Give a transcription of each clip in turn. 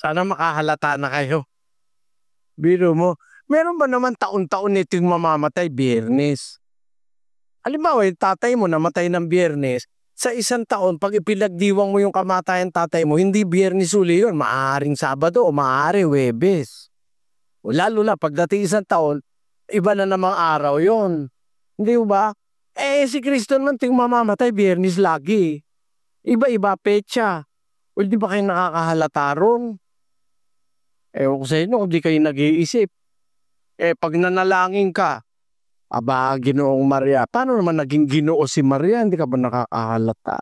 Sana makahalata na kayo. Biro mo, meron ba naman taon-taon nito yung mamamatay Biyernes? Halimbawa, yung tatay mo namatay ng Biyernes, sa isang taon, pag ipinagdiwang mo yung kamatayan tatay mo, hindi Biyernes uli yun, maaaring Sabado o maaari Huwebes. O lalo na, pagdating isang taon, iba na namang araw yon. Hindi ba? Si Kristo naman ting mamamatay Biyernes lagi. Iba-iba petsa. O di ba kayo nakakahalata ron? Ewan ko sa inyo kung di kayo nag-iisip. Pag nanalangin ka, aba, Ginoong Maria, paano naman naging Ginoo si Maria? Hindi ka ba nakakahalata?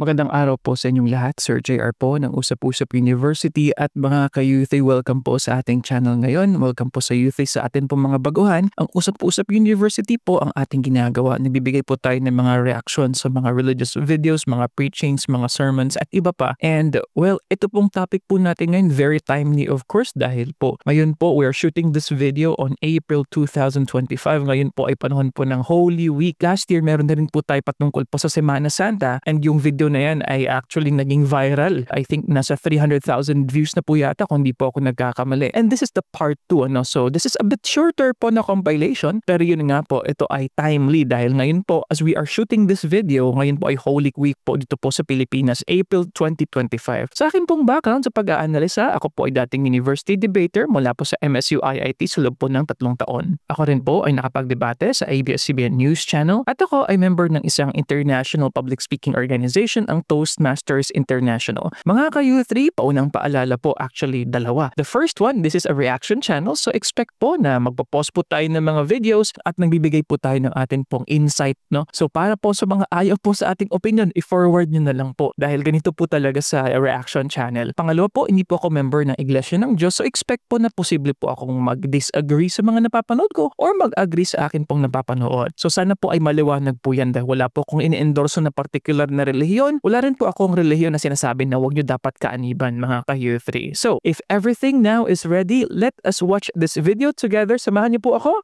Magandang araw po sa inyong lahat. Sir JR po ng Usap-Usap University at mga ka-Youthy, welcome po sa ating channel ngayon. Welcome po sa Youthy sa atin po mga baguhan. Ang Usap-Usap University po ang ating ginagawa. Nagbibigay po tayo ng mga reactions sa mga religious videos, mga preachings, mga sermons at iba pa. And well, ito pong topic po natin ngayon, very timely of course dahil po ngayon po we are shooting this video on April 2025. Ngayon po ay panahon po ng Holy Week. Last year meron na rin po tayo patungkol po sa Semana Santa and yung video na yan ay actually naging viral. I think nasa 300,000 views na po yata kung di po ako nagkakamali. And this is the part 2 ano. So this is a bit shorter po na compilation pero yun nga po, ito ay timely dahil ngayon po as we are shooting this video, ngayon po ay Holy Week po dito po sa Pilipinas, April 2025. Sa akin pong background sa pag-aanalisa, ako po ay dating university debater mula po sa MSU IIT sa loob po ng 3 taon. Ako rin po ay nakapagdebate sa ABS-CBN News Channel at ako ay member ng isang international public speaking organization, ang Toastmasters International. Mga ka-U3, paunang paalala po, actually dalawa. The first one, this is a reaction channel, so expect po na magpo-post po tayo ng mga videos at nagbibigay po tayo ng atin pong insight, no? So para po sa mga ayaw po sa ating opinion, i-forward nyo na lang po dahil ganito po talaga sa reaction channel. Pangalawa po, hindi po ako member ng Iglesia ng Diyos, so expect po na posible po akong mag-disagree sa mga napapanood ko or mag-agree sa akin pong napapanood. So sana po ay maliwanag po yan dahil wala po akong ini-endorso na particular na relihiyon. Wala rin po akong relihiyon na sinasabi na huwag nyo dapat kaaniban mga ka-U3. So, if everything now is ready, let us watch this video together. Samahan niyo po ako.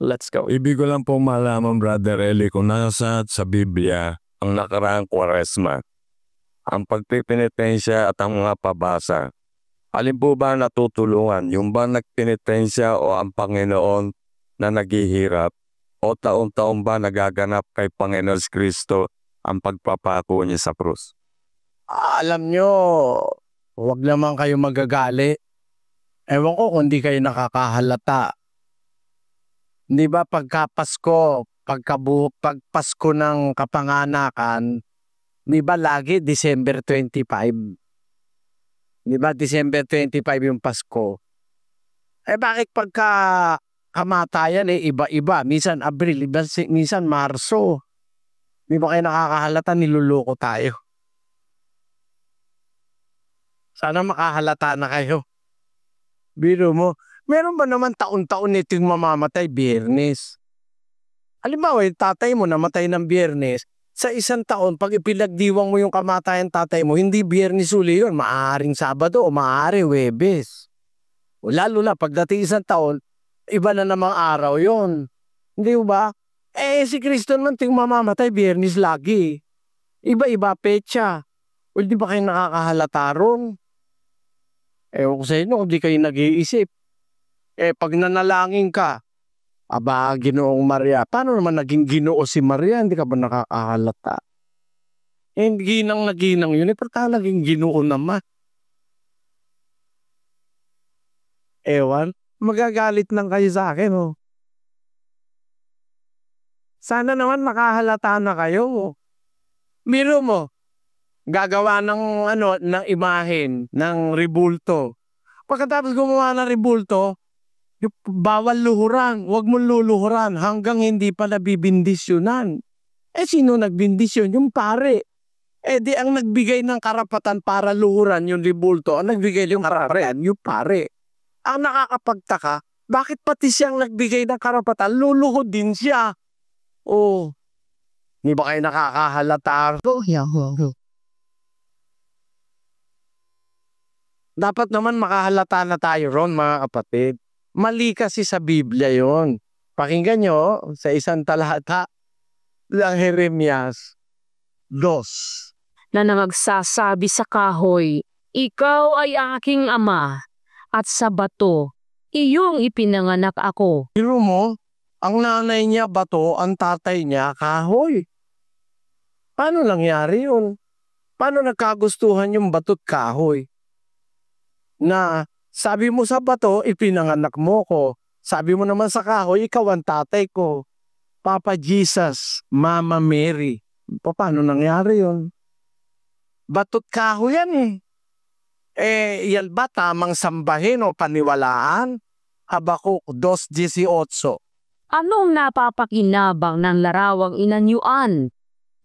Let's go. Ibig ko lang po malaman, Brother Eli, kung nasa sa Biblia ang nakaraang Kwaresma, ang pagpipinitensya at ang mga pabasa. Alin po ba natutulungan? Yung ba nagpinitensya o ang Panginoon na naghihirap? O taon-taon ba nagaganap kay Panginoon Kristo ang pagpapako niya sa krus? Alam nyo, huwag naman kayo magagali. Ewan ko kung di kayo nakakahalata. Di ba pagka Pasko, pag Pasko ng kapanganakan, di ba lagi December 25? Di ba December 25 yung Pasko? Bakit pagka kamatayan iba-iba? Minsan Abril, minsan Marso. Di ba kayo nakakahalata, niluloko tayo? Sana makahalata na kayo. Biro mo, meron ba naman taon-taon nito yung mamamatay Biyernes? Halimbawa, yung tatay mo namatay ng Biyernes, sa isang taon, pag ipinagdiwang mo yung kamatayan tatay mo, hindi Biyernes uli yun, maaaring Sabado o maaari Huwebes. O lalo na, pagdating isang taon, iba na namang araw yon. Hindi ba? Si Kristo naman ting mamamatay Biyernes lagi. Iba-iba petsa. O di ba kayo nakakahalata ron? Ewan ko sa inyo kung di kayo nag-iisip. Pag nanalangin ka, aba, Ginoong Maria, paano naman naging Ginoo si Maria? Hindi ka ba nakakahalata? Ginang na ginang yun. Pero talagang Ginoo naman. Ewan, magagalit lang kayo sa akin, oh. Sana naman makahalata na kayo. Biro mo, gagawa ng imahen, ng rebulto. Pagkatapos gumawa ng rebulto, bawal luhuran, huwag mong luluhuran hanggang hindi pa nabibindisyonan. Sino nagbindisyon? Yung pare. Di ang nagbigay ng karapatan para luhuran yung rebulto, ang nagbigay yung karapatan, yung pare. Ang nakakapagtaka, bakit pati siyang nagbigay ng karapatan, luluhod din siya? Oh, hindi ba kayo nakakahalata? Dapat naman makahalata na tayo ron, mga kapatid. Mali kasi sa Biblia yon. Pakinggan nyo sa isang talata ng Jeremias 2. na magsasabi sa kahoy, ikaw ay aking ama, at sa bato, iyong ipinanganak ako. Biro mo, ang nanay niya bato, ang tatay niya kahoy. Paano nangyari yun? Paano nagkagustuhan yung bato't kahoy? Na sabi mo sa bato, ipinanganak mo ko. Sabi mo naman sa kahoy, ikaw ang tatay ko. Papa Jesus, Mama Mary. Paano nangyari yun? Bato't kahoy yan eh. Yan ba tamang sambahin o paniwalaan? Habakuk 2:18. Anong napapakinabang ng larawang inanyuan?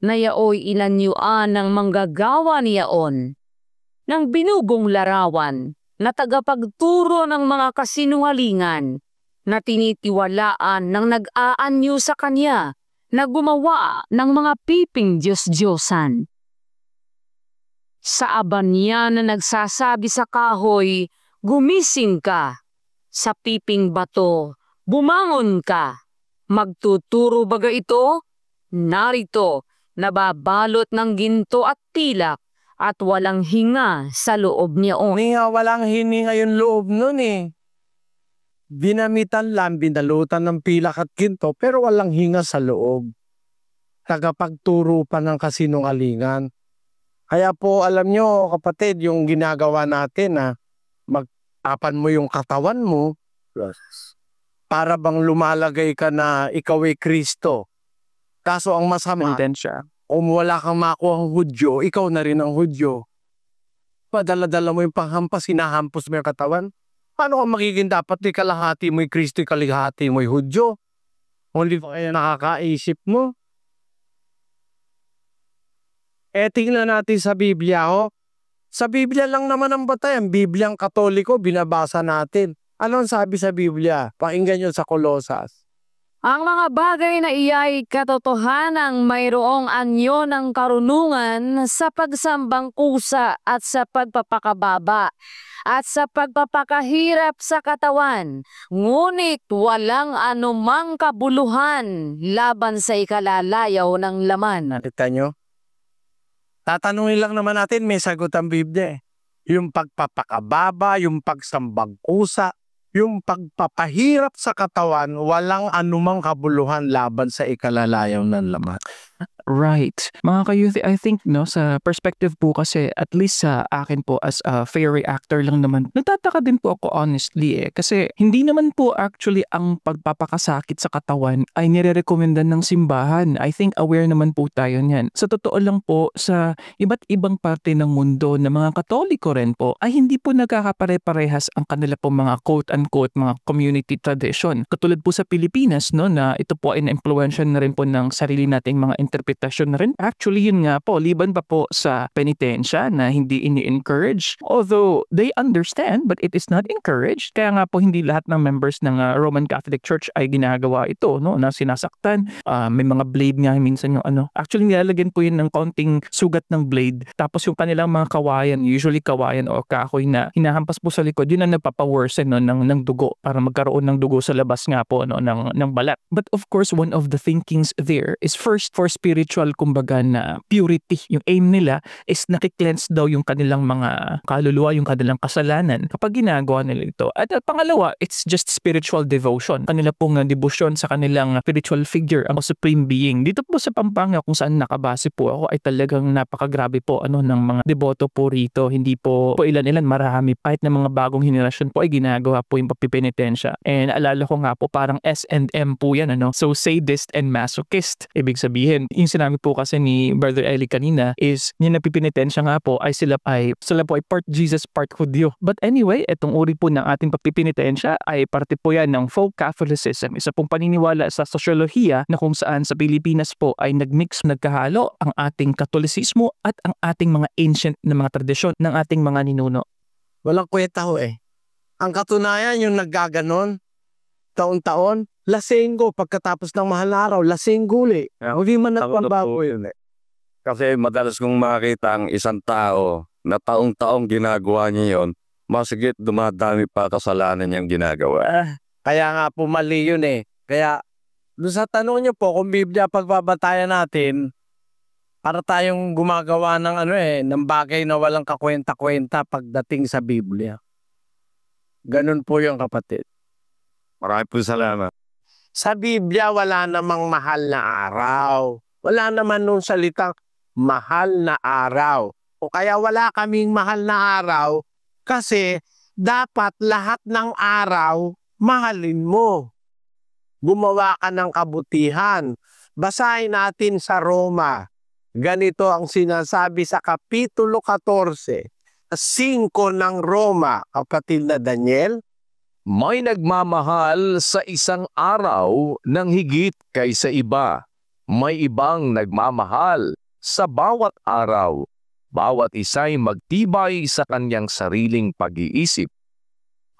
Na yaoy inanyuan ng manggagawa niyaon. Ng binugong larawan na tagapagturo ng mga kasinungalingan na tinitiwalaan ng nag-aanyo sa kanya na gumawa ng mga piping Diyos-Diyosan. Sa aban niya na nagsasabi sa kahoy, gumising ka. Sa piping bato, bumangon ka. Magtuturo baga ito? Narito, nababalot ng ginto at tilak at walang hinga sa loob niyaon. Walang hininga yung loob nun eh. Binamitan lang, binalutan ng pilak at ginto pero walang hinga sa loob. Tagapagturo pa ng kasinungalingan. Kaya po alam nyo kapatid, yung ginagawa natin na magtapan mo yung katawan mo para bang lumalagay ka na ikaw ay Kristo. Kaso ang masama, kung wala kang makuha ang Hudyo, ikaw na rin ang Hudyo. Padala-dala mo yung panghampas, hinahampos mo yung katawan. Paano ka magiging dapat ni kalahati mo'y Kristo, kalahati mo'y Hudyo? Hindi pa kaya nakakaisip mo? Tingnan natin sa Biblia, ho. Sa Biblia lang naman ang batayan. Bibliang Katoliko, binabasa natin. Ano ang sabi sa Biblia? Pakinggan nyo sa Kolosas. Ang mga bagay na iya'y katotohanang mayroong anyo ng karunungan sa pagsambang kusa at sa pagpapakababa at sa pagpapakahirap sa katawan, ngunit walang anumang kabuluhan laban sa ikalalayaw ng laman. Nakita nyo? Tatanungin lang naman natin, may sagot ang Biblia eh. Yung pagpapakababa, yung pagsambang kusa, yung pagpapahirap sa katawan, walang anumang kabuluhan laban sa ikalalayaw ng laman. Right. Mga ka-youth, I think sa perspective po kasi, at least sa akin po as a fair reactor lang naman, nagtataka din po ako honestly kasi hindi naman po actually ang pagpapakasakit sa katawan ay nire-recomendan ng simbahan. I think aware naman po tayo niyan. Sa totoo lang po, sa iba't ibang parte ng mundo na mga Katoliko rin po, ay hindi po nagkakapare-parehas ang kanila po mga quote-unquote mga community tradition. Katulad po sa Pilipinas, na ito po ay na-influensya na rin po ng sarili nating mga interpretasyon na rin. Actually, yun nga po, liban pa po sa penitensya na hindi ini-encourage. Although, they understand, but it is not encouraged. Kaya nga po, hindi lahat ng members ng Roman Catholic Church ay ginagawa ito, na sinasaktan. May mga blade nga minsan yung Actually, nilalagyan po yun ng konting sugat ng blade. Tapos yung kanilang mga kawayan, usually kawayan o kahoy na hinahampas po sa likod, yun ang nagpapaworsen ng dugo para magkaroon ng dugo sa labas nga po ng balat. But of course, one of the thinkings there is first for spiritual kumbaga na purity. Yung aim nila is nakiklense daw yung kanilang mga kaluluwa, yung kanilang kasalanan kapag ginagawa nila ito. At pangalawa, it's just spiritual devotion. Kanila pong devotion sa kanilang spiritual figure, ang supreme being. Dito po sa Pampanga kung saan nakabase po ako ay talagang napakagrabe po ng mga deboto po rito. Hindi po ilan-ilan, marami. Kahit na mga bagong henerasyon po ay ginagawa po yung papipenitensya. And alala ko nga po parang S&M po yan. So sadist and masochist. Ibig sabihin, yung sinabi po kasi ni Brother Eli kanina is yung nagpipinitensya nga po ay sila po ay part Jesus, part Hudyo. But anyway, itong uri po ng ating pagpipinitensya ay parte po yan ng folk Catholicism. Isa pong paniniwala sa sosyolohiya na kung saan sa Pilipinas po ay nagkahalo ang ating Katolisismo at ang ating mga ancient na mga tradisyon ng ating mga ninuno. Walang kwenta ho eh. Ang katunayan yung naggaganon, taon-taon, lasenggo pagkatapos ng mahal na araw, lasenggo ulit. Hindi man nagpabago yun eh. Kasi madalas kong makita ang isang tao na taong-taong ginagawa niya yun, masigit dumadami pa kasalanan niyang ginagawa. Kaya nga po mali yun eh. Kaya doon sa tanong niyo po kung Biblia pagbabatayan natin, Para tayong gumagawa ng ng bagay na walang kakwenta-kwenta pagdating sa Biblia. Ganun po yung kapatid. Maraming po salamat. Sa Biblia, wala namang mahal na araw. Wala naman nung salitang mahal na araw. O kaya wala kaming mahal na araw kasi dapat lahat ng araw mahalin mo. Gumawa ka ng kabutihan. Basahin natin sa Roma. Ganito ang sinasabi sa Kapitulo 14, 5 ng Roma, kapatid na Daniel. May nagmamahal sa isang araw ng higit kaysa iba. May ibang nagmamahal sa bawat araw. Bawat isa'y magtibay sa kanyang sariling pag-iisip.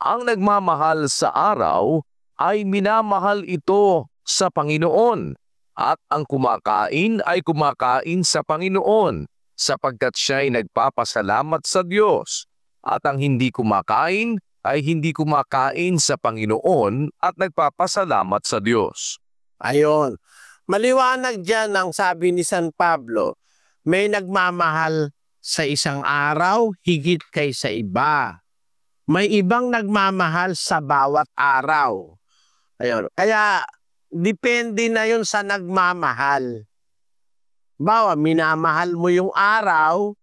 Ang nagmamahal sa araw ay minamahal ito sa Panginoon. At ang kumakain ay kumakain sa Panginoon sapagkat siya'y nagpapasalamat sa Diyos. At ang hindi kumakain ay hindi kumakain sa Panginoon at nagpapasalamat sa Diyos. Ayon. Maliwanag dyan ang sabi ni San Pablo, may nagmamahal sa isang araw higit kaysa iba. May ibang nagmamahal sa bawat araw. Ayon. Kaya depende na yun sa nagmamahal. Bawa, minamahal mo yung araw,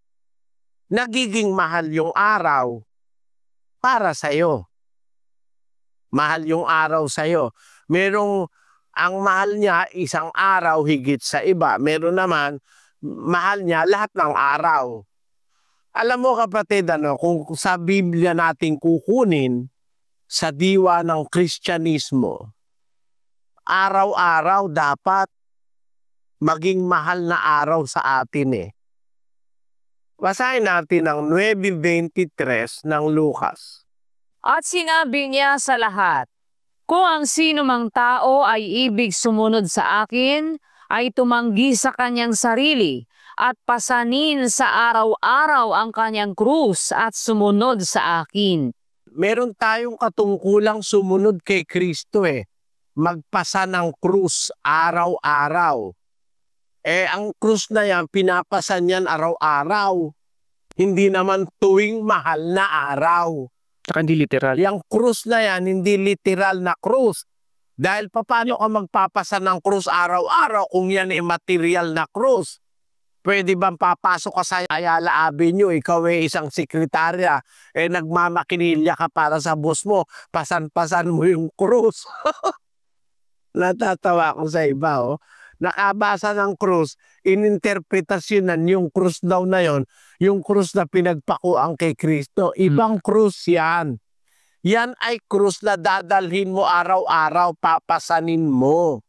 nagiging mahal yung araw para sa'yo. Mahal yung araw sa'yo. Merong ang mahal niya isang araw higit sa iba. Meron naman, mahal niya lahat ng araw. Alam mo kapatid, kung sa Biblia natin kukunin, sa diwa ng Kristyanismo, araw-araw dapat maging mahal na araw sa atin . Basahin natin ang 9:23 ng Lucas. At sinabi niya sa lahat, kung ang sino mang tao ay ibig sumunod sa akin, ay tumanggi sa kanyang sarili at pasanin sa araw-araw ang kanyang krus at sumunod sa akin. Meron tayong katungkulang sumunod kay Kristo . Magpasa ng krus araw-araw. Ang krus na yan, pinapasan yan araw-araw. Hindi naman tuwing mahal na araw. Saka hindi literal. Yung krus na yan, hindi literal na krus. Dahil paano ka magpapasa ng krus araw-araw kung yan ay material na krus? Pwede bang papasok ka sa Ayala Avenue, ikaw ay isang sekretarya, nagmamakinilya ka para sa boss mo, pasan-pasan mo yung krus. Natatawa ko sa iba, nakabasa ng krus, ininterpretasyonan yung krus daw na yon, yung krus na pinagpakuan kay Kristo. Ibang krus yan. Yan ay krus na dadalhin mo araw-araw, papasanin mo.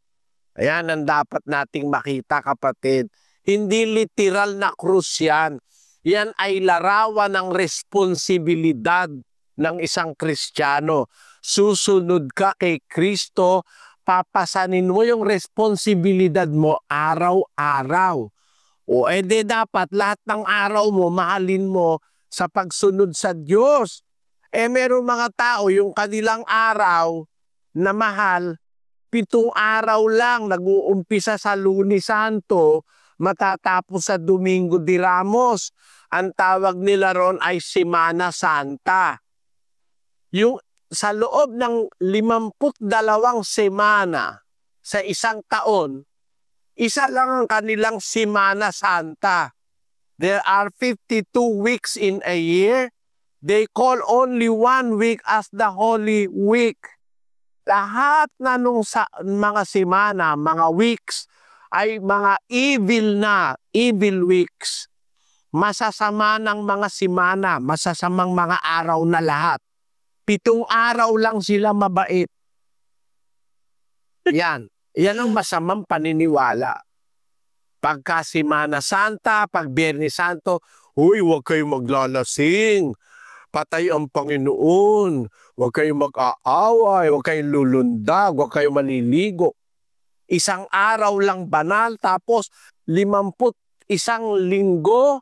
Ayan ang dapat nating makita kapatid. Hindi literal na krus yan. Yan ay larawan ng responsibilidad ng isang Kristiyano. Susunod ka kay Kristo, papasanin mo yung responsibilidad mo araw-araw. O dapat lahat ng araw mo mahalin mo sa pagsunod sa Diyos. Meron mga tao yung kanilang araw na mahal, 7 araw lang, nag-uumpisa sa Lunes Santo, matatapos sa Domingo de Ramos. Ang tawag nila ron ay Semana Santa. Yung sa loob ng 52 semana sa isang taon, isa lang ang kanilang Semana Santa. There are 52 weeks in a year. They call only 1 week as the Holy Week. Lahat na nung mga semana, mga weeks, ay mga evil weeks. Masasama ng mga semana, masasamang mga araw na lahat. 7 araw lang sila mabait. Yan ang masamang paniniwala. Pagka Semana Santa, pag Biyernes Santo, huwag kayong maglalasing. Patay ang Panginoon. Huwag kayong mag-aaway, huwag kayong lulundag, huwag kayong maliligo. Isang araw lang banal, tapos 51 linggo,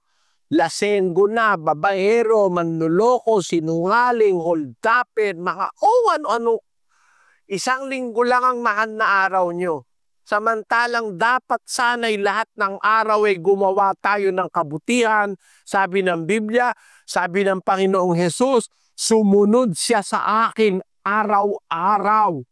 lasenggo na, babaero, manluloko, sinungaling, holdapin, mga ano-ano. Isang linggo lang ang mahal na araw nyo. Samantalang dapat sana'y lahat ng araw ay gumawa tayo ng kabutihan. Sabi ng Biblia, sabi ng Panginoong Hesus, sumunod siya sa akin araw-araw.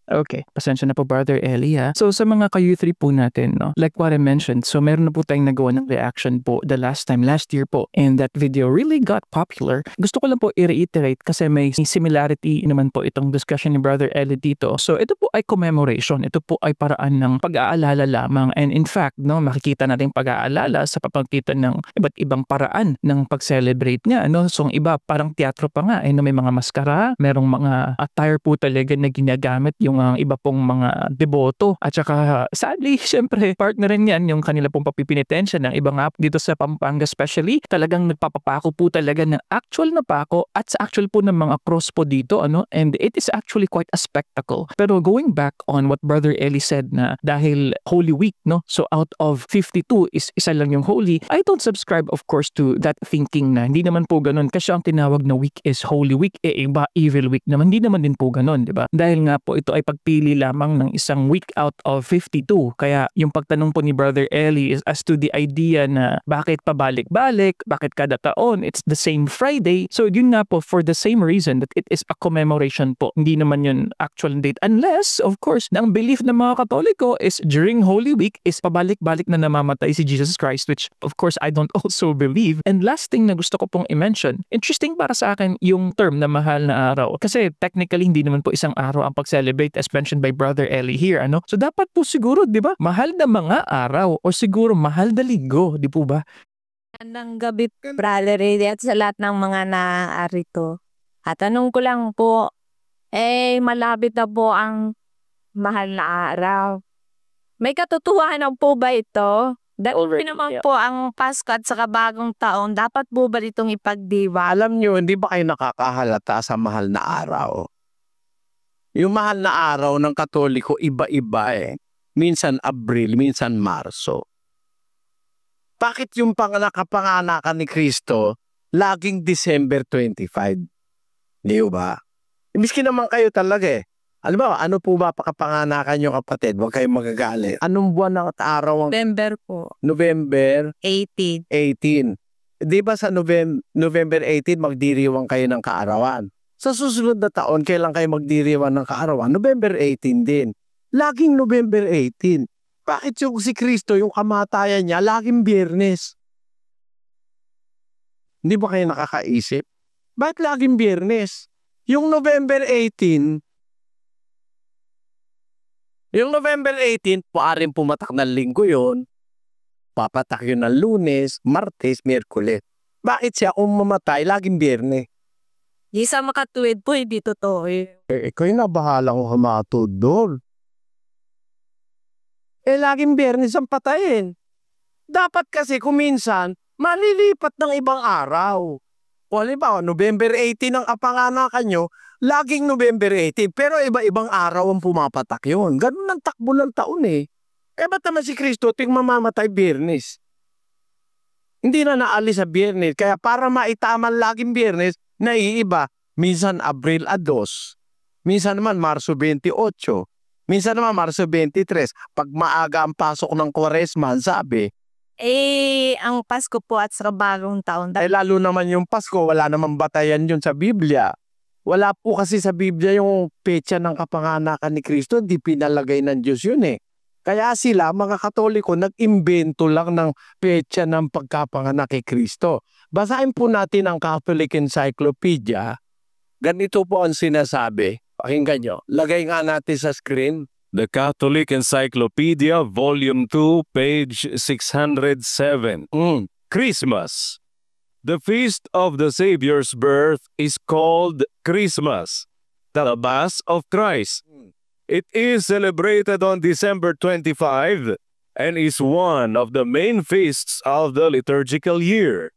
Okay, pasensya na po Brother Eli ha. So sa mga ka-U3 po natin, no, like what I mentioned, so meron na po tayong nagawa ng reaction po the last year po, and that video really got popular. Gusto ko lang po i-reiterate kasi may similarity naman po itong discussion ni Brother Eli dito. So ito po ay commemoration, ito po ay paraan ng pag-aalala lamang, and in fact, no, makikita natin pag-aalala sa pamamagitan ng iba't ibang paraan ng pag-celebrate niya, no. So ang iba parang teatro pa nga, no, may mga maskara, merong mga attire po talaga na ginagamit yung iba pong mga deboto. At saka sadly, syempre, part na rin yan yung kanila pong papipinitensya ng iba nga dito sa Pampanga especially. Talagang nagpapapako po talaga ng actual na pako at sa actual po ng mga cross po dito, ano, and it is actually quite a spectacle. Pero going back on what Brother Eli said na dahil Holy Week, no, so out of 52 is isa lang yung Holy, I don't subscribe of course to that thinking na hindi naman po ganun kasi ang tinawag na week is Holy Week, iba Evil Week naman, hindi naman din po ganun, di ba? Dahil nga po ito ay pagpili lamang ng isang week out of 52. Kaya yung pagtanong po ni Brother Eli is as to the idea na bakit pabalik-balik, bakit kada taon, it's the same Friday. So yun nga po, for the same reason that it is a commemoration po. Hindi naman yun actual date. Unless, of course, na ang belief ng mga Katoliko is during Holy Week is pabalik-balik na namamatay si Jesus Christ, which of course I don't also believe. And last thing na gusto ko pong i-mention, interesting para sa akin yung term na mahal na araw. Kasi technically hindi naman po isang araw ang pag-celebrate as mentioned by Brother Eli here, ano? So dapat po siguro, di ba, mahal na mga araw o siguro mahal na linggo, di po ba? Magandang gabi, Brother Eli, at sa lahat ng mga naarito. At tanong ko lang po, malapit na po ang mahal na araw. May katotohanan po ba ito? Dahil naman po ang Pasko at saka bagong taon, dapat po ba itong ipagdiwa? Alam nyo, hindi ba kayo nakakahalata sa mahal na araw? Yung mahal na araw ng Katoliko, iba-iba eh. Minsan Abril, minsan Marso. Bakit yung kapanganakan ni Kristo, laging December 25? Di ba? Miski naman kayo talaga eh. Alam ba, ano po ba pakapanganakan yung kapatid? Huwag kayong magagalit. Anong buwan ng araw ang November po, November 18. 18? Di ba sa November 18, magdiriwang kayo ng kaarawan? Sa susunod na taon, kailan kayo magdiriwang ng kaarawan? November 18 din. Laging November 18. Bakit yung si Kristo, yung kamatayan niya, laging Biyernes? Hindi ba kayo nakakaisip? Bakit laging Biyernes? Yung November 18, maaring pumatak ng linggo yun, papatak yun ng Lunes, Martes, Miyerkules. Bakit siya kung mamatay, laging Biyernes? Di sa makatuwid po, hindi totoo eh. Ikaw yung nabahala kung hamatod doon. Laging Biyernes ang patayin. Dapat kasi kung minsan, malilipat ng ibang araw. O halimbawa, November 18 ang kapanganakan nyo, laging November 18. Pero iba-ibang araw ang pumapatak yun. Ganun ang takbo ng taon eh. Ba't naman si Kristo ting mamamatay Biyernes? Hindi na naalis sa Biyernes. Kaya para maitaman laging Biyernes, naiiba. Minsan Abril 2. Minsan naman Marso 28. Minsan naman Marso 23. Pag maaga ang pasok ng Kwaresma, sabi, Ang Pasko po at sa bagong taon. lalo naman yung Pasko, wala namang batayan yun sa Biblia. Wala po kasi sa Biblia yung petsa ng kapanganakan ni Kristo, di pinalagay ng Diyos yun eh. Kaya sila, mga Katoliko, nag-imbento lang ng petsa ng pagkapanganak ni Kristo. Basahin po natin ang Catholic Encyclopedia. Ganito po ang sinasabi. Pakinggan nyo. Lagay nga natin sa screen. The Catholic Encyclopedia, Volume 2, page 607. Christmas. The feast of the Savior's birth is called Christmas, the Mass of Christ. It is celebrated on December 25 and is one of the main feasts of the liturgical year.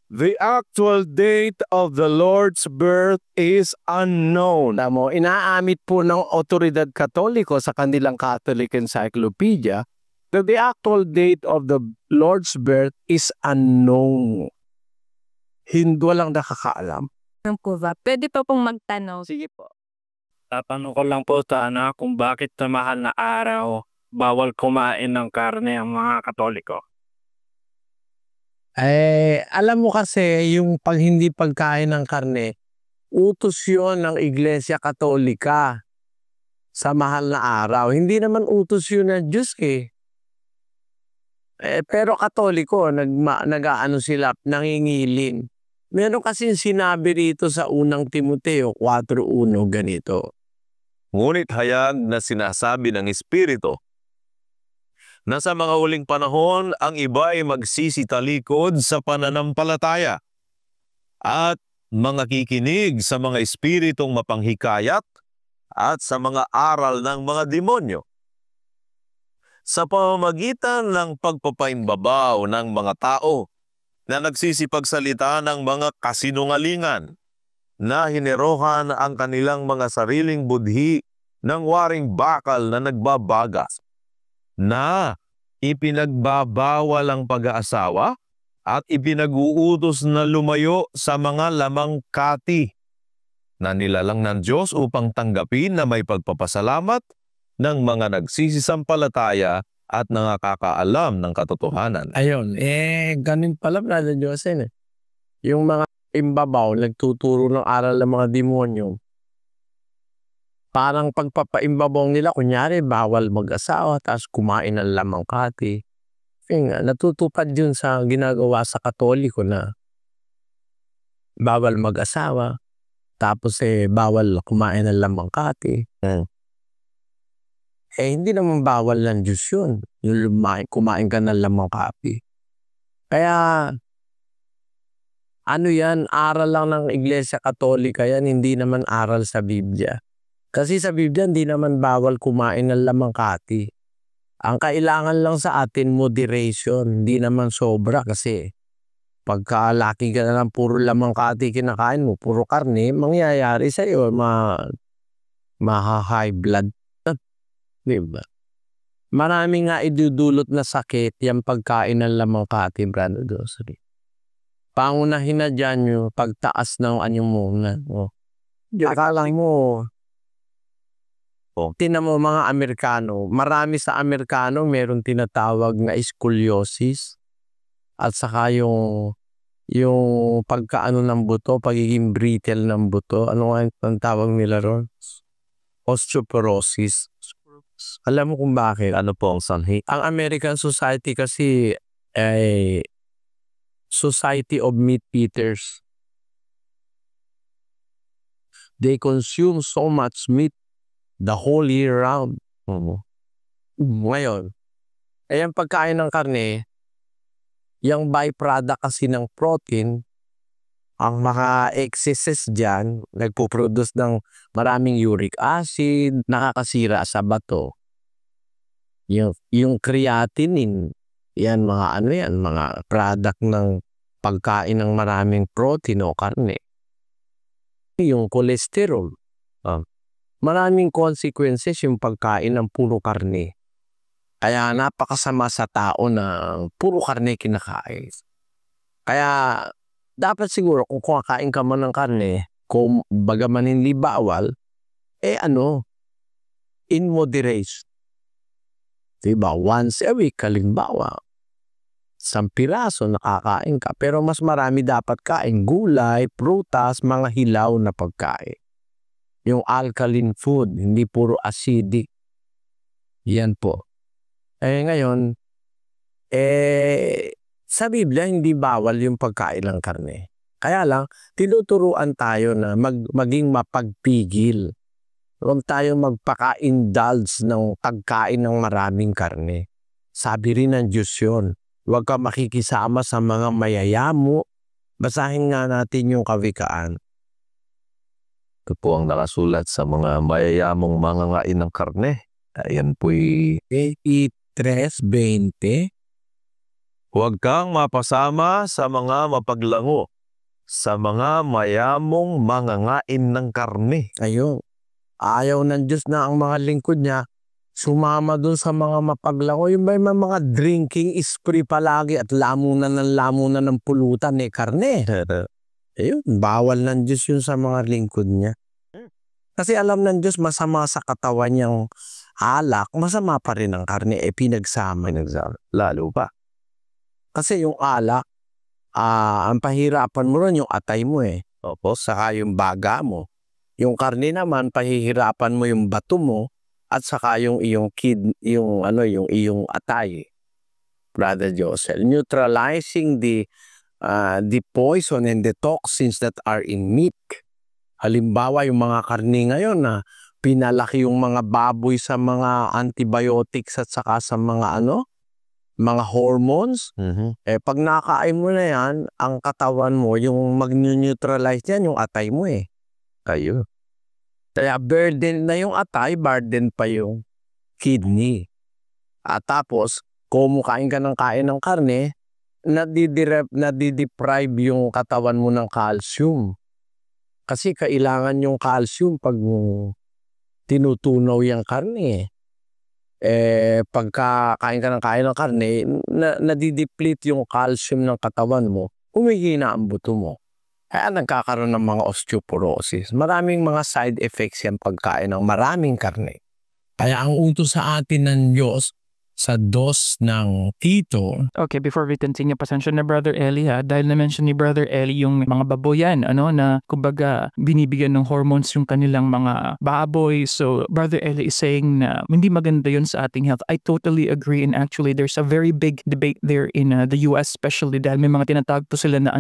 The actual date of the Lord's birth is unknown. Tamo, inaamit po ng otoridad Katoliko sa kanilang Catholic Encyclopedia that the actual date of the Lord's birth is unknown. Hindu lang nakakaalam. Ano po ba? Pwede pa pong magtanong. Sige po. Tatanong ko lang po sana kung bakit sa mahal na araw bawal kumain ng karne ang mga Katoliko? Alam mo kasi yung hindi pagkain ng karne, utos yun ng Iglesia Katolika sa mahal na araw. Hindi naman utos yun ng Diyos eh. Pero Katoliko, nag-aano sila, nangingilin. Meron kasi sinabi rito sa unang Timoteo 4:1 ganito. Ngunit hayag na sinasabi ng Espiritu na sa mga huling panahon ang iba ay magsisitalikod sa pananampalataya at mga kikinig sa mga espiritong mapanghikayat at sa mga aral ng mga demonyo. Sa pamamagitan ng pagpapaimbabaw ng mga tao na nagsisipagsalita ng mga kasinungalingan na hinerohan ang kanilang mga sariling budhi ng waring bakal na nagbabagas, na ipinagbabawal ang pag-aasawa at ipinag-uutos na lumayo sa mga lamang kati na nilalang ng Diyos upang tanggapin na may pagpapasalamat ng mga nagsisisampalataya at nakakaalam ng katotohanan. Ayun, ganun pala Brother Jose. Yung mga imbabaw, nagtuturo ng aral ng mga demonyo. Parang pagpapaimbabaw nila, kunyari, bawal mag-asawa, tapos kumain ng lamang kati. Natutupad yun sa ginagawa sa Katoliko na bawal mag-asawa, tapos bawal kumain ng lamang kati. Hindi naman bawal ng Diyos yun. Yung kumain ka ng lamang kati. Kaya, ano yan, aral lang ng Iglesia Katolika yan, hindi naman aral sa Biblia. Kasi sa Biblia, hindi naman bawal kumain ng lamang kati. Ang kailangan lang sa atin, moderation. Hindi naman sobra kasi pagka laki ka na lang puro lamang kati kinakain mo, puro karne, mangyayari sa iyo, high blood. Diba? Marami nga idudulot na sakit yung pagkain ng lamang kati, Brother Jose. Pangunahin na dyan yung pagtaas ng anyong muna. Akala mo, tinan mo mga Amerikano, marami sa Amerikano meron tinatawag na scoliosis at saka yung pagkaano ng buto, pagiging brittle ng buto. Ano nga ang tawag nila ron? Osteoporosis. Alam mo kung bakit? Ano po ang sanhi? Ang American Society kasi ay Society of Meat Eaters. They consume so much meat the whole year round. Ngayon, ang pagkain ng karne, yung byproduct kasi ng protein, ang mga excesses dyan, nagpo-produce ng maraming uric acid, nakakasira sa bato. Yung creatinine, yan mga product ng pagkain ng maraming protein o karne. Yung cholesterol, maraming consequences yung pagkain ng puro karne. Kaya napakasama sa tao na puro karne kinakain. Kaya dapat siguro kung kakain ka man ng karne, kung bagaman hindi bawal, in moderation. Diba? Once a week, kalimbawa, 1 piraso nakakain ka. Pero mas marami dapat kain, gulay, prutas, mga hilaw na pagkain. Yung alkaline food, hindi puro acidic. Yan po. Ngayon, sa Biblia, hindi bawal yung pagkain ng karne. Kaya lang, tinuturuan tayo na maging mapagpigil. Huwag tayo magpaka-indulge ng pagkain ng maraming karne. Sabi rin ng Diyos yun, huwag ka makikisama sa mga mayayamo. Basahin nga natin yung Kawikaan. Ito po ang nakasulat sa mga mayayamong mangangain ng karne. Ayan po'y 3:20. Huwag kang mapasama sa mga mapaglango, sa mga mayamong mangangain ng karne. Ayun. Ayaw ng Diyos na ang mga lingkod niya sumama dun sa mga mapaglango. Yung may mga drinking spree palagi at lamunan ng pulutan karne. Ayun, bawal ng Diyos yun sa mga lingkod niya. Kasi alam ng Diyos masama sa katawan niyang alak, masama pa rin ang karne, pinagsama. Lalo pa. Kasi yung alak, ang pahirapan mo ron yung atay mo Opo. saka yung baga mo. Yung karne naman, pahihirapan mo yung bato mo at saka yung iyong yung iyong atay. Brother Josel, neutralizing the poison and the toxins that are in meat. Halimbawa, yung mga karne ngayon na pinalaki yung mga baboy sa mga antibiotics at saka sa mga mga hormones. Pag nakain mo na yan, ang katawan mo, yung mag-neutralize yan, yung atay mo Ayun. Kaya burden na yung atay, burden pa yung kidney. At tapos, kumakain ka ng kain ng karne, nadideprive yung katawan mo ng calcium. Kasi kailangan yung calcium pag tinutunaw yung karne. Pagka kain ka ng kain ng karne, nadideplete yung calcium ng katawan mo, humihina ang buto mo. Kaya nagkakaroon ng mga osteoporosis. Maraming mga side effects yan pagkain ng maraming karne. Kaya ang utos sa atin ng Diyos sa 2 ng Tito. Okay, before we continue, pasensya na Brother Eli dahil na-mention ni Brother Eli yung mga baboyan, na kumbaga binibigyan ng hormones yung kanilang mga baboy. So, Brother Eli is saying na hindi maganda yun sa ating health. I totally agree, and actually there's a very big debate there in the US, especially dahil may mga tinatawag po sila na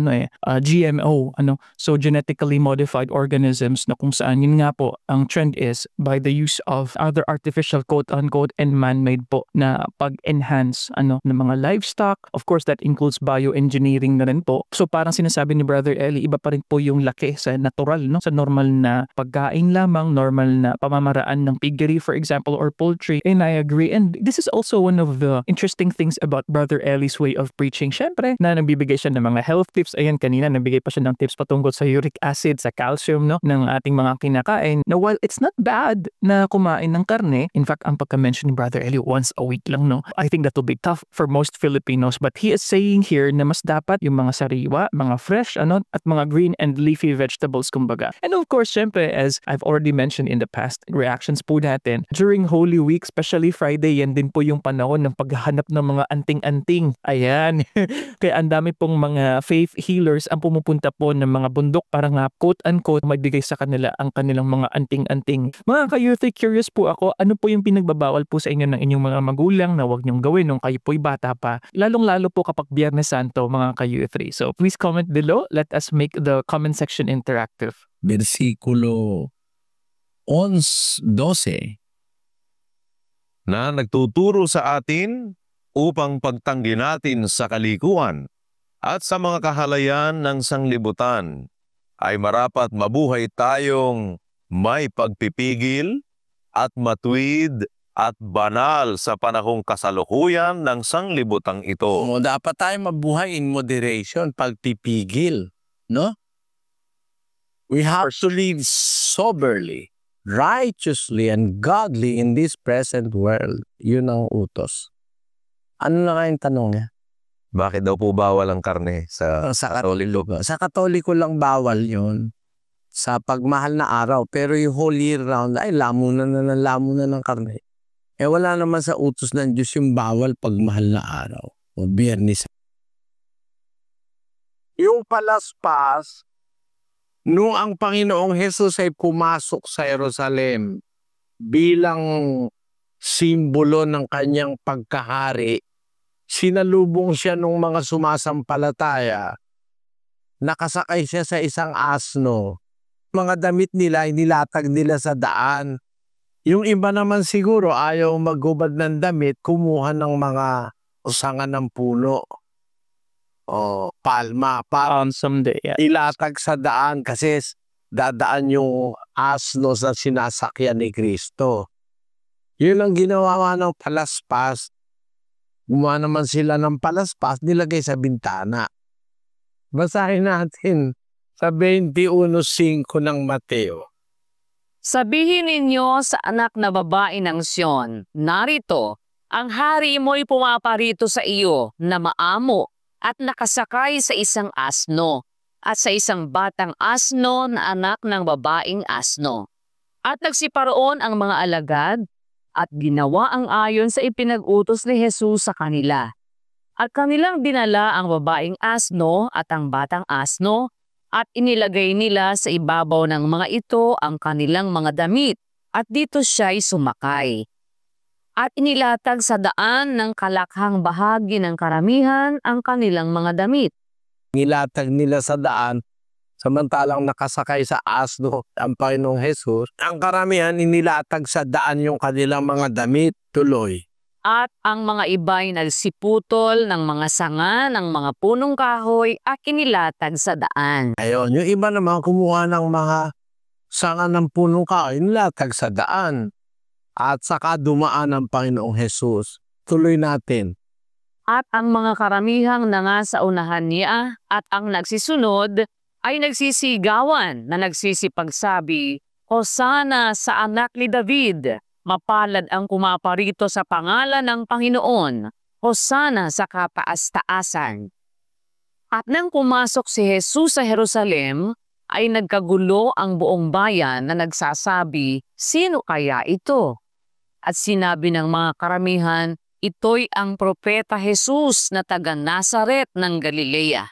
GMO, so genetically modified organisms, na kung saan yun nga po, ang trend is by the use of other artificial quote-unquote and man-made po na pag-enhance ng mga livestock. Of course, that includes bioengineering na rin po. So parang sinasabi ni Brother Eli, iba pa rin po yung laki sa natural, sa normal na pagkain lamang, normal na pamamaraan ng piggery, for example, or poultry. And I agree. And this is also one of the interesting things about Brother Eli's way of preaching. Syempre, na nagbibigay siya ng mga health tips. Ayan, kanina nagbigay pa siya ng tips patungkol sa uric acid, sa calcium, ng ating mga kinakain. Now, while it's not bad na kumain ng karne, in fact, ang pagka-mention ni Brother Eli once a week lang, I think that will be tough for most Filipinos, but he is saying here na mas dapat yung mga sariwa, mga fresh, at mga green and leafy vegetables, kumbaga. And of course, syempre, as I've already mentioned in the past reactions po natin, during Holy Week, especially Friday, yan din po yung panahon ng paghahanap ng mga anting-anting. Ayan. Kaya ang dami pong mga faith healers ang pumupunta po ng mga bundok para nga quote-unquote magbigay sa kanila ang kanilang mga anting-anting. Mga ka-youth, curious po ako, ano po yung pinagbabawal po sa inyo ng inyong mga magulang na wag niyong gawin nung kayo po'y bata pa, lalong-lalo po kapag Biyernes Santo, mga ka-youth. So please comment below. Let us make the comment section interactive. Versikulo 11:12 na nagtuturo sa atin upang pagtanggi natin sa kalikuan at sa mga kahalayan ng sanglibutan ay marapat mabuhay tayong may pagpipigil at matuwid at banal sa panahong kasalukuyan ng sanglibutang ito. Dapat tayo mabuhay in moderation, pagpipigil, We have to live soberly, righteously, and godly in this present world. Yun ang utos. Ano na nga yung tanong niya? Bakit daw po bawal ang karne sa Katoliko? Sa Katoliko lang bawal yun. Sa pagmahal na araw. Pero yung whole year round, ay lamunan ng karne. Wala naman sa utos ng Diyos yung bawal pagmahal na araw o Biyernes. Yung palaspas, nung ang Panginoong Hesus ay pumasok sa Jerusalem bilang simbolo ng kanyang pagkahari, sinalubong siya ng mga sumasampalataya. Nakasakay siya sa isang asno. Mga damit nila, inilatag nila sa daan. Yung iba naman siguro ayaw maghubad ng damit, kumuha ng mga usangan ng puno o palma para Someday, yeah. ilatag sa daan kasi dadaan yung asno sa sinasakyan ni Kristo. Yun ang ginawa ng palaspas. Gumawa naman sila ng palaspas, nilagay sa bintana. Basahin natin sa 21:5 ng Mateo. Sabihin ninyo sa anak na babae ng Sion, narito, ang hari mo'y pumaparito sa iyo na maamo at nakasakay sa isang asno at sa isang batang asno na anak ng babaeng asno. At nagsiparoon ang mga alagad at ginawa ang ayon sa ipinag-utos ni Jesus sa kanila. At kanilang dinala ang babaeng asno at ang batang asno at inilagay nila sa ibabaw ng mga ito ang kanilang mga damit at dito siya'y sumakay. At inilatag sa daan ng kalakhang bahagi ng karamihan ang kanilang mga damit. Nilatag nila sa daan, samantalang nakasakay sa asno ang Panginoong Jesus, ang karamihan inilatag sa daan yung kanilang mga damit tuloy. At ang mga iba'y nagsiputol ng mga sanga ng mga punong kahoy at inilatag sa daan. Ayun, yung iba naman kumuha ng mga sanga ng punong kahoy, nilatag sa daan. At saka dumaan ang Panginoong Jesus. Tuloy natin. At ang mga karamihang nangasa unahan niya at ang nagsisunod ay nagsisigawan na nagsisipagsabi, Hosana sa anak ni David, mapalad ang kumaparito sa pangalan ng Panginoon, Hosana sa kataas-taasan. At nang pumasok si Jesus sa Jerusalem, ay nagkagulo ang buong bayan na nagsasabi, sino kaya ito? At sinabi ng mga karamihan, ito'y ang propeta Jesus na taga Nazaret ng Galilea.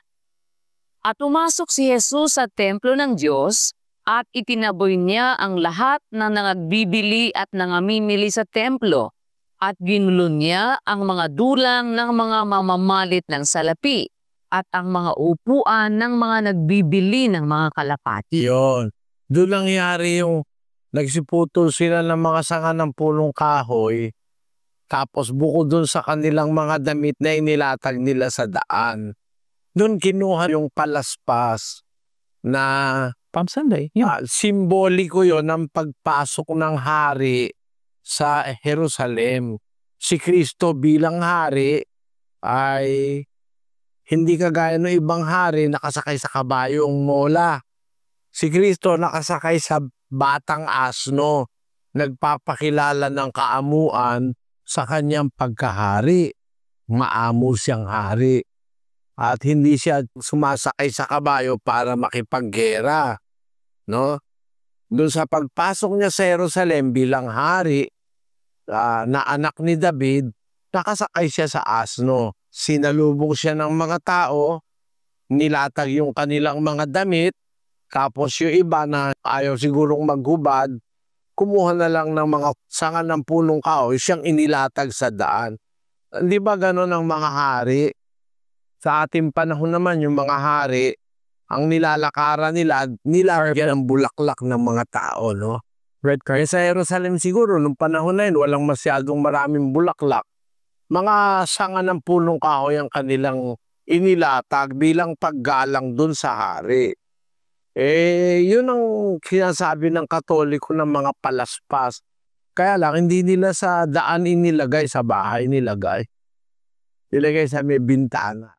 At umasok si Jesus sa templo ng Diyos at itinaboy niya ang lahat ng nagbibili at nangamimili sa templo at ginulo niya ang mga dulang ng mga mamamalit ng salapi at ang mga upuan ng mga nagbibili ng mga kalapati. Yun. Doon nangyari yung nagsiputol sila ng mga sanga ng punong kahoy, tapos bukod doon sa kanilang mga damit na inilatag nila sa daan, doon kinuha yung palaspas na Palm Sunday. Yeah. simboliko yon ng pagpasok ng hari sa Jerusalem. Si Kristo bilang hari ay hindi kagaya ng ibang hari nakasakay sa kabayong mola. Si Kristo nakasakay sa batang asno, nagpapakilala ng kaamuan sa kanyang pagkahari. Maamo siyang hari. At hindi siya sumasakay sa kabayo para makipaggera. No? Doon sa pagpasok niya sa Jerusalem bilang hari na anak ni David, nakasakay siya sa asno. Sinalubong siya ng mga tao, nilatag yung kanilang mga damit, tapos yung iba na ayaw sigurong maghubad, kumuha na lang ng mga sanga ng punong kahoy, siyang inilatag sa daan. Di ba gano'n ang mga hari? Sa ating panahon naman, yung mga hari, ang nilalakaran nila, nilaragyan ang bulaklak ng mga tao, no? Red Kaya sa Jerusalem siguro, nung panahon na yun, walang masyadong maraming bulaklak. Mga sanga ng punong kahoy ang kanilang inilatag bilang paggalang dun sa hari. Yun ang sinasabi ng Katoliko ng mga palaspas. Kaya lang, hindi nila sa daan inilagay, sa bahay nilagay. Ilagay sa may bintana.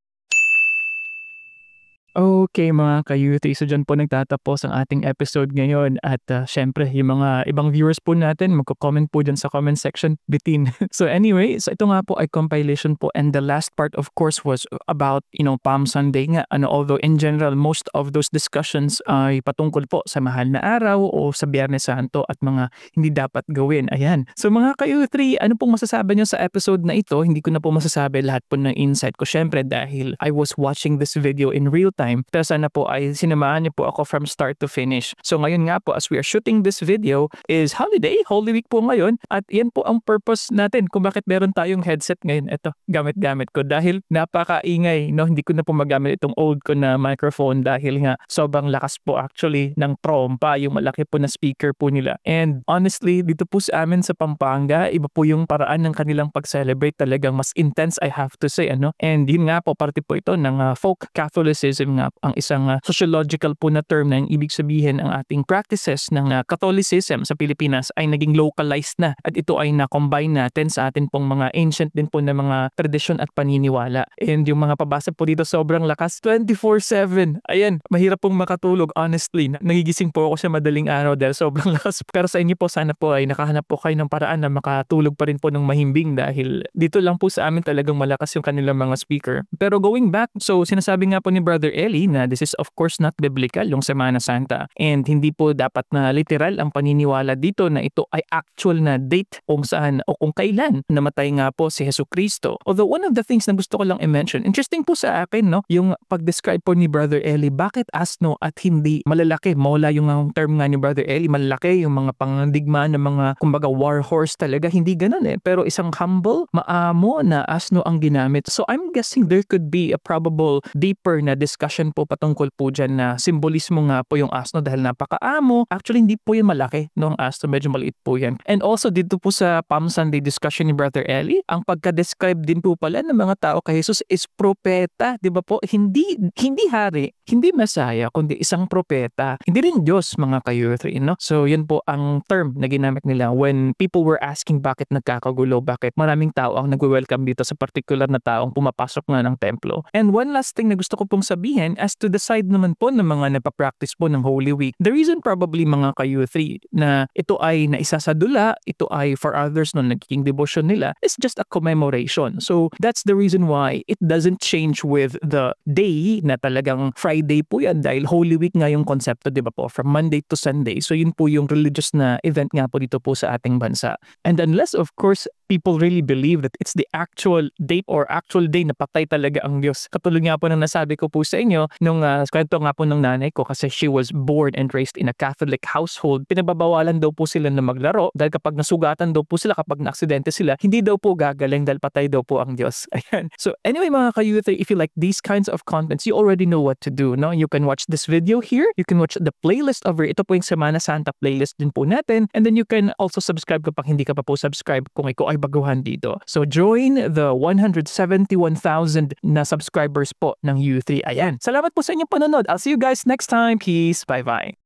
Okay mga ka-Youthie, so dyan po nagtatapos ang ating episode ngayon at syempre yung mga ibang viewers po natin magko-comment po dyan sa comment section bitin. So anyway, so ito nga po ay compilation po and the last part of course was about Palm Sunday nga. Although in general most of those discussions ay patungkol po sa mahal na araw o sa Biyernes Santo at mga hindi dapat gawin. Ayan. So mga ka-Youthie, ano pong masasabi nyo sa episode na ito? Hindi ko na po masasabi lahat po ng insight ko syempre dahil I was watching this video in real time. Pero sana po ay sinamahan niyo po ako from start to finish. So ngayon nga po as we are shooting this video is holiday, Holy Week po ngayon at yan po ang purpose natin kung bakit meron tayong headset ngayon. Ito, gamit-gamit ko dahil napakaingay, no? Hindi ko na po magamit itong old ko na microphone dahil nga sobrang lakas po actually ng trompa, yung malaki po na speaker po nila. And honestly, dito po sa amin sa Pampanga, iba po yung paraan ng kanilang pag-celebrate, talagang mas intense I have to say, And yun nga po, parte po ito ng folk Catholicism nga ang isang sociological po na term na yung ibig sabihin ang ating practices ng Catholicism sa Pilipinas ay naging localized na at ito ay na-combine natin sa atin pong mga ancient din po na mga tradisyon at paniniwala. And yung mga pabasa po dito sobrang lakas 24/7. Ayan, mahirap pong makatulog honestly. Nagigising po ako sa madaling araw dahil sobrang lakas. Pero sa inyo po sana po ay nakahanap po kayo ng paraan na makatulog pa rin po ng mahimbing dahil dito lang po sa amin talagang malakas yung kanilang mga speaker. Pero going back, so sinasabi nga po ni Brother Eli na this is of course not biblical, yung Semana Santa. And hindi po dapat na literal ang paniniwala dito na ito ay actual na date kung saan o kung kailan namatay nga po si Jesucristo. Although one of the things na gusto ko lang i-mention, interesting po sa akin, no, yung pag-describe po ni Brother Eli, bakit asno at hindi malalaki? Mawala yung term nga ni Brother Eli, malalaki, yung mga pangandigma ng mga kumbaga war horse talaga, hindi ganun eh. Pero isang humble, maamo na asno ang ginamit. So I'm guessing there could be a probable deeper na discussion po patungkol po dyan na simbolismo nga po yung asno dahil napakaamo. Actually, hindi po yan malaki, no, ang asno, medyo maliit po yan. And also, dito po sa Palm Sunday discussion ni Brother Eli, ang pagka-describe din po pala ng mga tao kay Jesus is propeta, di ba po? Hindi hari, hindi Mesaya, kundi isang propeta. Hindi rin Diyos, mga ka-youth, no? So, yun po ang term na ginamit nila when people were asking bakit nagkakagulo, bakit maraming tao ang nagwe-welcome dito sa particular na taong pumapasok nga ng templo. And one last thing na gusto ko pong sabihin, as to the side naman po ng mga nagpa-practice po ng Holy Week, the reason probably mga ka-youth na ito ay naisa sa dula, ito ay for others no nagiging devotion nila, is just a commemoration. So that's the reason why it doesn't change with the day na talagang Friday po yan dahil Holy Week nga yung konsepto, di ba po? From Monday to Sunday. So yun po yung religious na event nga po dito po sa ating bansa. And unless of course people really believe that it's the actual date or actual day na patay talaga ang Diyos. Katulad nga po ng nasabi ko po sa inyo nung kwento nga po ng nanay ko kasi she was born and raised in a Catholic household. Pinababawalan daw po sila na maglaro dahil kapag nasugatan daw po sila, kapag na-aksidente sila, hindi daw po gagaling dahil patay daw po ang Diyos. Ayan. So anyway mga ka-youth, if you like these kinds of contents, you already know what to do. No? You can watch this video here. You can watch the playlist over. Ito po yung Semana Santa playlist din po natin. And then you can also subscribe kapag hindi ka pa po subscribe kung ikaw ay baguhan dito. So join the 171,000 na subscribers po ng U3. Ayan. Salamat po sa inyong panonood. I'll see you guys next time. Peace. Bye-bye.